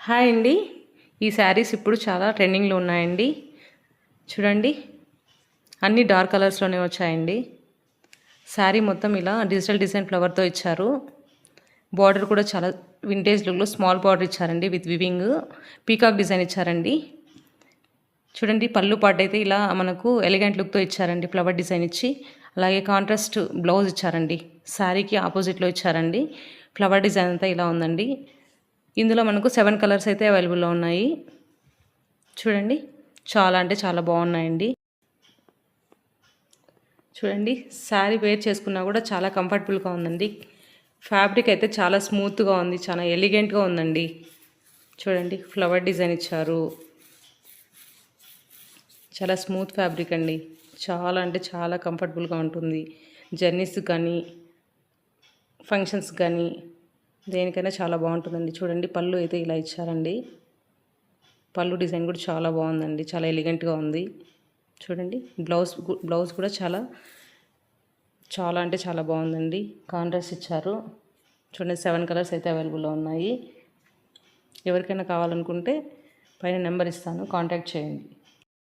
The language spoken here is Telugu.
హాయ్ అండి. ఈ శారీస్ ఇప్పుడు చాలా ట్రెండింగ్లో ఉన్నాయండి. చూడండి, అన్ని డార్క్ కలర్స్లోనే వచ్చాయండి. శారీ మొత్తం ఇలా డిజిటల్ డిజైన్ ఫ్లవర్తో ఇచ్చారు. బార్డర్ కూడా చాలా వింటేజ్ లుక్లో స్మాల్ బార్డర్ ఇచ్చారండి విత్ వివింగ్. పీకాక్ డిజైన్ ఇచ్చారండి. చూడండి, పళ్ళు పాటు అయితే ఇలా మనకు ఎలిగెంట్ లుక్తో ఇచ్చారండి, ఫ్లవర్ డిజైన్ ఇచ్చి. అలాగే కాంట్రాస్ట్ బ్లౌజ్ ఇచ్చారండి, శారీకి ఆపోజిట్లో ఇచ్చారండి. ఫ్లవర్ డిజైన్ అంతా ఇలా ఉందండి. ఇందులో మనకు 7 కలర్స్ అయితే అవైలబుల్లో ఉన్నాయి. చూడండి, చాలా అంటే చాలా బాగున్నాయండి. చూడండి, శారీ వేర్ చేసుకున్నా కూడా చాలా కంఫర్టబుల్గా ఉందండి. ఫ్యాబ్రిక్ అయితే చాలా స్మూత్గా ఉంది, చాలా ఎలిగెంట్గా ఉందండి. చూడండి, ఫ్లవర్ డిజైన్ ఇచ్చారు. చాలా స్మూత్ ఫ్యాబ్రిక్ అండి. చాలా అంటే చాలా కంఫర్టబుల్గా ఉంటుంది. జర్నీస్ కానీ ఫంక్షన్స్ కానీ దేనికైనా చాలా బాగుంటుందండి. చూడండి, పళ్ళు అయితే ఇలా ఇచ్చారండి. పళ్ళు డిజైన్ కూడా చాలా బాగుందండి, చాలా ఎలిగెంట్గా ఉంది. చూడండి, బ్లౌజ్ కూడా చాలా చాలా అంటే చాలా బాగుందండి. కాంట్రాస్ట్ ఇచ్చారు. చూడండి, 7 కలర్స్ అయితే అవైలబుల్లో ఉన్నాయి. ఎవరికైనా కావాలనుకుంటే పైన నెంబర్ ఇస్తాను, కాంటాక్ట్ చేయండి.